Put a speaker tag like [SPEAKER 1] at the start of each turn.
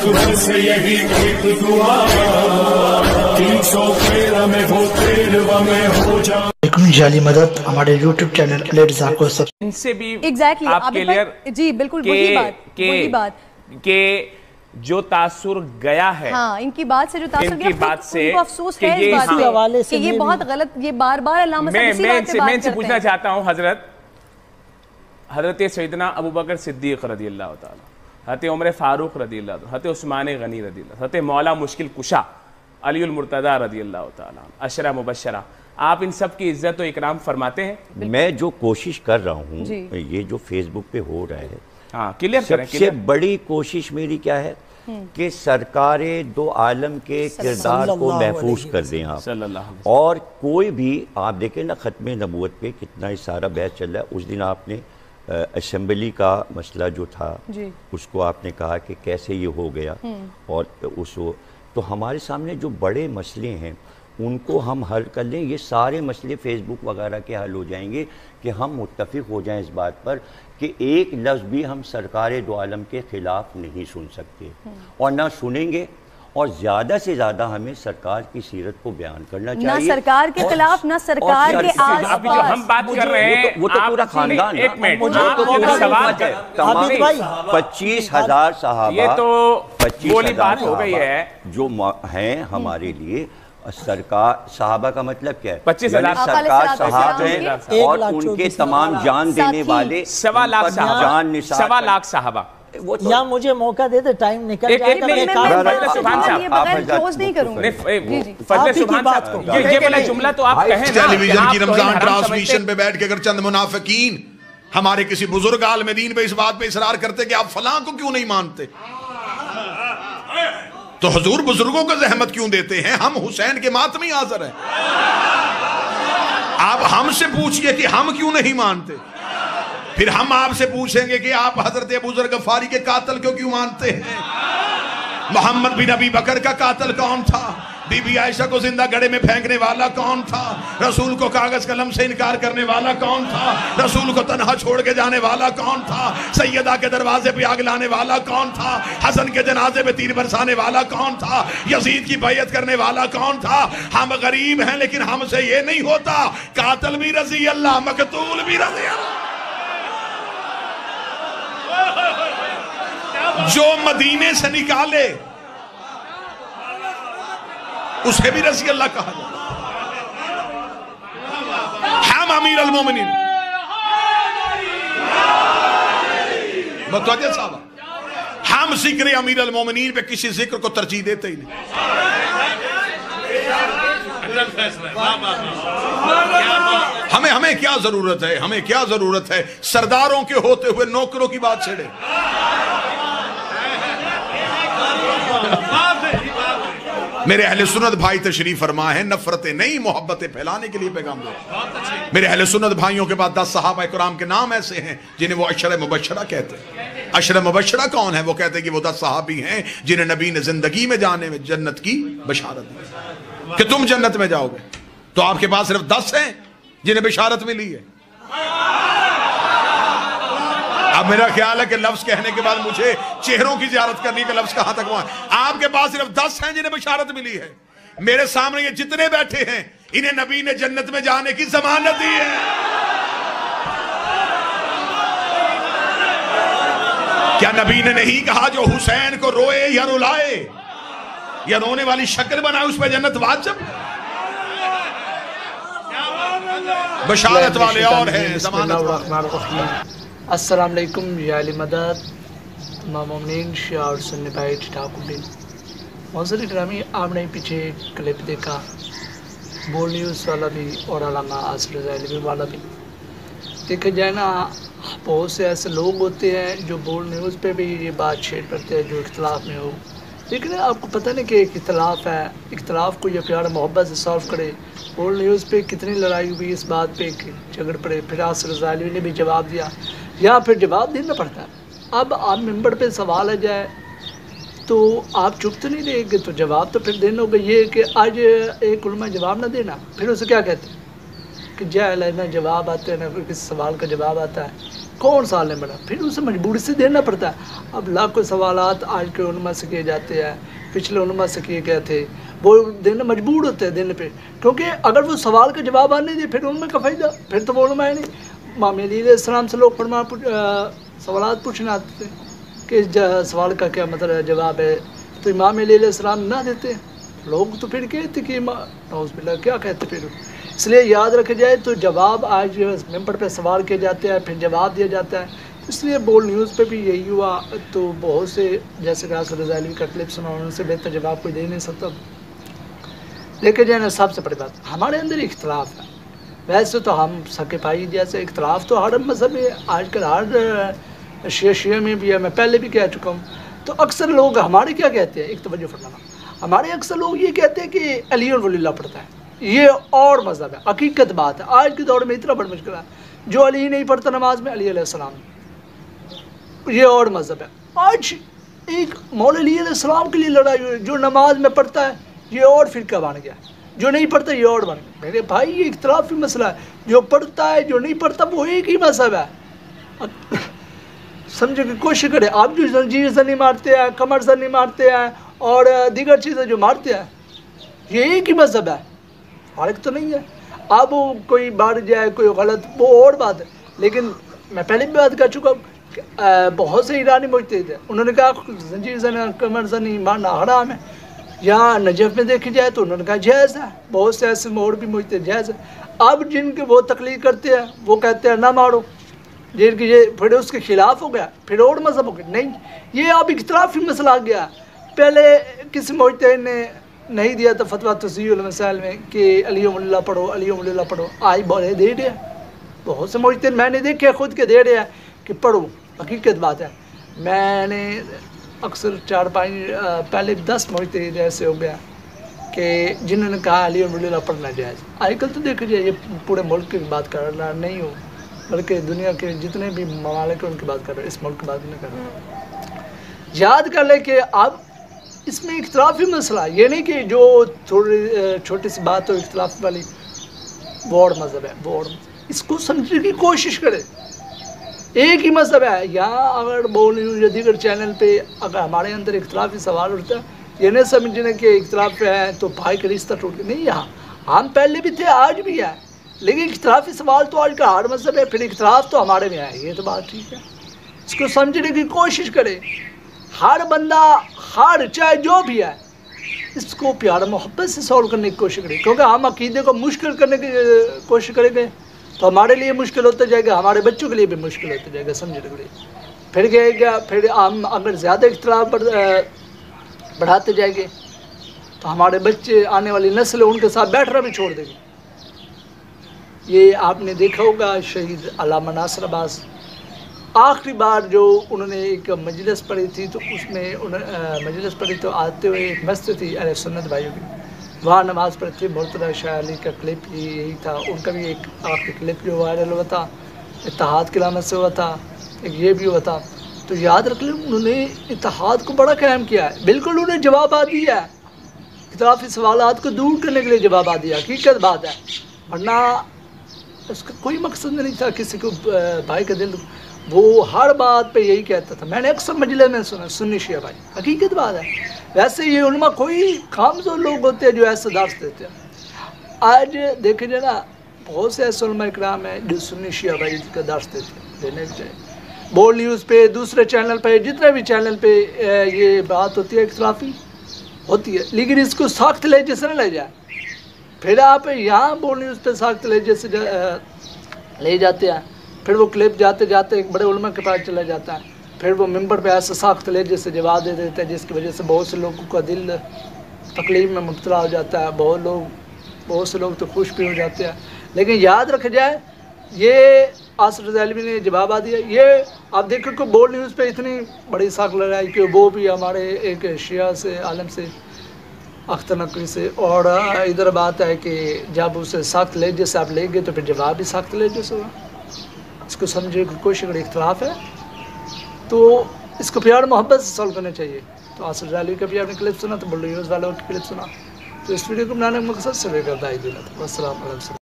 [SPEAKER 1] घर से यही एक दुआ 313 में हो 13 में हो जा।
[SPEAKER 2] जाली मदद हमारे YouTube चैनल लेट्स को सब
[SPEAKER 3] इनसे भी
[SPEAKER 4] एग्जैक्टली
[SPEAKER 3] आप क्लियर
[SPEAKER 4] जी बिल्कुल वही बात
[SPEAKER 3] के जो तासुर गया है,
[SPEAKER 4] हाँ इनकी बात से जो तासुर गया, उनको अफसोस है
[SPEAKER 3] इस
[SPEAKER 4] बात पे कि ये बहुत गलत, ये बार बार अल्लामा साहब इसी बात पे बात करते हैं। मैं इनसे पूछना चाहता हूँ हजरत सैयदना अबू बकर सिद्दीक रज़ी अल्लाह ताला, हज़रत उमर फारूक रज़ी अल्लाह ताला, हज़रत उस्मान गनी रज़ी अल्लाह, हज़रत मौला मुश्किल कुशा अली उल मुर्तज़ा रज़ी अल्लाह ताला, अशरा मुबशरा, आप इन सब की इज्जत और इकराम फरमाते हैं?
[SPEAKER 5] मैं जो कोशिश कर रहा हूँ, ये जो फेसबुक पे हो रहा है,
[SPEAKER 3] हाँ क्लियर करें।
[SPEAKER 5] सबसे बड़ी कोशिश मेरी क्या है कि सरकारे दो आलम के किरदार को महफूज कर दें आप। और कोई भी आप देखें ना, ख़त्म नबूवत पे कितना ही सारा बहस चल रहा है। उस दिन आपने असेंबली का मसला जो था उसको आपने कहा कि कैसे ये हो गया, और उस तो हमारे सामने जो बड़े मसले हैं उनको हम हल कर लें, ये सारे मसले फेसबुक वगैरह के हल हो जाएंगे कि हम मुत्तफिक हो जाएं इस बात पर कि एक लफ्ज़ भी हम सरकार दो आलम के ख़िलाफ़ नहीं सुन सकते और ना सुनेंगे। और ज़्यादा से ज़्यादा हमें सरकार की सीरत को बयान करना चाहिए,
[SPEAKER 4] ना सरकार के खिलाफ ना सरकार के आस-पास।
[SPEAKER 3] जो हम बात कर रहे हैं
[SPEAKER 5] वो तो पूरा खानदान,
[SPEAKER 3] एक मिनट,
[SPEAKER 5] सवाल है तमाम 25,000 सहाबा, 25,000
[SPEAKER 3] हो गई है
[SPEAKER 5] जो हैं हमारे लिए। सरकार सहाबा का मतलब क्या है?
[SPEAKER 3] 25,000
[SPEAKER 5] सरकार साहब हैं और उनके तमाम जान देने वाले
[SPEAKER 3] 1.25 लाख साहबा।
[SPEAKER 6] या मुझे मौका दे दे, टाइम निकल
[SPEAKER 3] ये वाला जुमला तो आप कहें ना।
[SPEAKER 7] टेलीविजन की रमजान ट्रांसमिशन पे बैठ के अगर चंद मुनाफिकीन हमारे किसी बुजुर्ग आलिम दीन पे इस बात पे इसरार करते कि आप फलां को क्यों नहीं मानते, तो हुजूर बुजुर्गों को जहमत क्यों देते हैं? हम हुसैन के मातमी हाजिर हैं। आप हमसे पूछिए कि हम क्यों नहीं मानते, फिर हम आपसे पूछेंगे कि आप हजरत अबू ज़र गफ़ारी के कातिल क्यों मानते हैं? मोहम्मद बिन अबी बकर का कातिल कौन था? बीबी आयशा को जिंदा गड़े में फेंकने वाला कौन था? रसूल को कागज कलम से इनकार करने वाला कौन था? रसूल को तन्हा छोड़ के जाने वाला कौन था? सैयदा के दरवाजे पे आग लाने वाला कौन था? हसन के जनाजे पे तीर बरसाने वाला कौन था? यजीद की बैयत करने वाला कौन था? हम गरीब हैं लेकिन हमसे ये नहीं होता, कातिल भी रज़ी अल्लाह, मकतूल भी रज़ी अल्लाह। जो मदीने से निकाले उसे भी रज़ी अल्लाह कहा जाए। हम अमीर अल मोमिनीन मतवज्जह साहब, हम जिक्र अमीर अल मोमिनीन पे किसी जिक्र को तरजीह देते ही नहीं। हमें क्या जरूरत है, हमें क्या जरूरत है सरदारों के होते हुए नौकरों की बात छेड़े। मेरे अहले सुन्नत भाई तशरीफ फरमा है, नफरतें नहीं मोहब्बतें फैलाने के लिए पैगाम दो। मेरे अहले सुन्नत भाइयों के पास 10 सहाबा किराम के नाम ऐसे हैं जिन्हें वो अशर मुबशरा कहते हैं। अशर मुबशरा कौन है? वो कहते हैं कि वो 10 सहाबी हैं जिन्हें नबी ने जिंदगी में जाने में जन्नत की बशारत दी कि तुम जन्नत में जाओगे। तो आपके पास सिर्फ 10 हैं जिन्हें बशारत मिली है। अब मेरा ख्याल है कि लफ्ज कहने के बाद मुझे चेहरों की ज़ियारत करने का लफ्ज कहां तक हुआ। आपके पास सिर्फ 10 हैं जिन्हें बशारत मिली है। मेरे सामने ये जितने बैठे हैं इन्हें नबी ने जन्नत में जाने की जमानत दी है। क्या नबी ने नहीं कहा जो हुसैन को रोए या रुलाए या रोने वाली शक्ल बनाए उस पर जन्नत वाजिब? बशारत वाले और हैं, जमानत।
[SPEAKER 6] अस्सलाम वालेकुम या अली मदद मोमिनीन शिया और सुन्नी भाई ठाकुर मौजूद ग्रामी। आपने पीछे क्लिप देखा बोल न्यूज़ वाला भी और अलामा आसर वाला भी। देखा जाए ना, बहुत से ऐसे लोग होते हैं जो बोल न्यूज़ पे भी ये बात शेयर करते हैं जो इख्तलाफ में हो, लेकिन आपको पता नहीं कि एक इख्तलाफ है, इख्तलाफ को ये प्यार मोहब्बत से सॉल्व करे। बोल न्यूज़ पे कितनी लड़ाई हुई इस बात पे कि झगड़ पड़े, फिर आसर रज़ाली ने भी जवाब दिया या फिर जवाब देना पड़ता है। अब आप मेंबर पे सवाल आ जाए तो आप चुप तो नहीं रहेंगे, तो जवाब तो फिर देना होगा। ये कि आज एक उलमा जवाब ना देना, फिर उसे क्या कहते हैं कि जाहिल है, ना जवाब आते हैं ना किसी सवाल का जवाब आता है। कौन सा आलिम बना, फिर उसे मजबूरी से देना पड़ता है। अब लाखों सवालात आज के उलमा से किए जाते हैं, पिछले उलमा से किए गए थे, वो देना मजबूर होते हैं देने पे, क्योंकि अगर वो सवाल का जवाब आने दे फिर उनमें का फ़ायदा, फिर तो वो उलमा है नहीं। इमाम अली अलैहिस्सलाम से लोग सवालात पूछने आते थे कि इस सवाल का क्या मतलब है, जवाब है, तो इमाम अली अलैहिस्सलाम ना देते, लोग तो फिर कहते कि नाउज़ुबिल्लाह क्या कहते फिर। इसलिए याद रखा जाए तो जवाब आज मेंबर पे सवाल किए जाते हैं, फिर जवाब दिया जाता है। इसलिए बोल न्यूज़ पे भी यही हुआ, तो बहुत से जैसे कि आसिफ रज़ावी का क्लिप सुना, उनसे बेहतर जवाब कोई दे नहीं सकता। देखे जाए ना, सबसे बड़ी बात हमारे अंदर इख्तलाफ है। वैसे तो हम सके भाई जैसे इख्तलाफ तो हर मज़हब में आजकल हर शिया में भी है, मैं पहले भी कह चुका हूँ। तो अक्सर लोग हमारे क्या कहते हैं, एक तवज्जो फरमाना, हमारे अक्सर लोग ये कहते हैं कि अली और वलील्लाह पढ़ता है, ये और मज़हब है। हकीकत बात है आज के दौर में इतना बड़ा मुश्किल है, जो अली नहीं पढ़ता नमाज में, अली अलैहिस्सलाम, ये और मज़हब है। आज एक मौला अली अलैहिस्सलाम के लिए लड़ाई हुई, जो नमाज में पढ़ता है ये और फिरका बन गया, जो नहीं पढ़ता ये और बन गया। मेरे भाई ये इख्तिलाफी मसला है, जो पढ़ता है जो नहीं पढ़ता वो एक ही मज़हब है। समझे की कोशिश करें आप, जो जंजीर जनी मारते हैं, कमर जनी मारते हैं और दीगर चीज़ें जो मारते हैं, ये एक ही मज़हब है, फर्क तो नहीं है। अब कोई बाढ़ जाए कोई गलत वो और बात है, लेकिन मैं पहले भी बात कर चुका हूँ, बहुत से ईरानी मुजतहिद थे, उन्होंने कहा जंजीर जनी कमर जनी मारना हराम है। यहाँ नजफ़ में देखी जाए तो उन्होंने कहा जायज़ है, बहुत से ऐसे मोड़ भी मुजतहिद जायज़ है। अब जिनके वो तकलीद करते हैं वो कहते हैं ना मारो, जिनकी ये फिर उसके खिलाफ हो गया, फिर और मज़हब हो गया। नहीं, ये अब इख्तिलाफी मसला आ गया। पहले किसी मुजतहिद ने नहीं दिया था फतवा तज़य्युल मसाइल में कि अली वलील्लाह पढ़ो, अली वलील्लाह पढ़ो, आज बोले दे रहे हैं। बहुत से मुजतहिद मैंने देखे खुद के दे रहे हैं कि पढ़ो। हकीकत बात है, मैंने अक्सर 4-5 पहले 10 मुजतहिद ऐसे हो गया कि जिन्होंने कहा अली वलील्लाह पढ़ना जायज़। आजकल तो देखा जाए ये पूरे मुल्क की बात कर रहा नहीं हो, बल्कि दुनिया के जितने भी ममालिक हैं उनकी बात कर रहे हैं, इस मुल्क की बात नहीं कर रहे। याद कर ले कि अब इसमें इख्तिलाफी मसला, ये नहीं कि जो थोड़ी छोटी सी बात हो इख्तिलाफ वाली, वो और मज़हब है, वो और इसको समझने की कोशिश करे। एक ही मज़हब है। यहाँ अगर बोल न्यूज़ या दीगर चैनल पे अगर हमारे अंदर इख्तिलाफी सवाल उठता है, ये नहीं समझने के इख्तिलाफ है तो भाई का रिश्ता टूट गया, नहीं। यहाँ हम पहले भी थे आज भी है, लेकिन इख्तिलाफी सवाल तो आज का हर मज़हब है, फिर इख्तिलाफ तो हमारे में है, ये तो बात ठीक है। इसको समझने की कोशिश करे। हर बंदा हर चाहे जो भी है इसको प्यार मोहब्बत से सॉल्व करने की कोशिश करें, क्योंकि हम अकीदे को मुश्किल करने की कोशिश करेंगे तो हमारे लिए मुश्किल होता जाएगा, हमारे बच्चों के लिए भी मुश्किल होता जाएगा समझने के लिए। फिर कहेगा, फिर हम अगर ज़्यादा इख्तिलाफ बढ़ाते जाएंगे तो हमारे बच्चे आने वाली नस्ल उनके साथ बैठना भी छोड़ देंगे। ये आपने देखा होगा शहीद अल्लामा नासिर अब्बास, आखिरी बार जो उन्होंने एक मजलिस पढ़ी थी तो उसमें उन्होंने मजलिस पढ़ी तो आते हुए एक मस्जिद थी अहले सुन्नत भाइयों की, वहाँ नमाज़ पढ़ी थी। मुर्तज़ा शाह अली का क्लिप यही था, उनका भी एक आखिरी क्लिप जो वायरल हुआ था इत्तेहाद की लानत से हुआ था, एक ये भी हुआ था। तो याद रख लें उन्होंने इत्तेहाद को बड़ा कायम किया है, बिल्कुल उन्होंने जवाब आ दिया है, इख्तिलाफी सवालात को दूर करने के लिए जवाब आ दिया, हकीकत बात है। वरना उसका कोई मकसद नहीं था किसी को भाई का दिल, वो हर बात पे यही कहता था। मैंने अक्सर मजलिस में सुना सुन्नी शिया भाई, हकीकत बात है। वैसे ये उलमा कोई कामज़ोर लोग होते हैं जो ऐसा दर्स देते हैं। आज देखे जाए ना बहुत से ऐसे उलमा इकराम हैं जो सुन्नी शिया भाई का दर्स देते हैं, देने के चाहिए। बोल न्यूज़ पे, दूसरे चैनल पे, जितने भी चैनल पे ये बात होती है इख्तिलाफी होती है, लेकिन इसको सख्त लहजे से न ले जाए। फिर आप यहाँ बोल न्यूज़ पे सख्त लहजे से ले जाते हैं, फिर वो क्लिप जाते जाते एक बड़े उलमा के पास चला जाता है, फिर वो मिंबर पे ऐसे सख्त लहजे से जवाब दे देता है, जिसकी वजह से बहुत से लोगों का दिल तकलीफ में मुब्तला हो जाता है। बहुत से लोग तो खुश भी हो जाते हैं। लेकिन याद रखा जाए ये आसिफ रज़ावी ने जवाब आ दिया। ये आप देखो कि बोल न्यूज़ पे इतनी बड़ी सख्त लड़ाई कि वो भी हमारे एक शिया से आलम से अख्तर नकवी से, और इधर बात है कि जब उसे सख्त लहजे से आप ले गए तो फिर जवाब भी सख्त लहजे से हुआ। इसको समझने की कोशिश अगर इख्तिलाफ है तो इसको प्यार मोहब्बत से सॉल्व करना चाहिए। तो आसिफ रज़ावी का भी आपने क्लिप सुना, तो बोल न्यूज़ वालों की क्लिप सुना, तो इस वीडियो को बनाने का मकसद से लेकर दाई दिला था। अस्सलाम वालेकुम।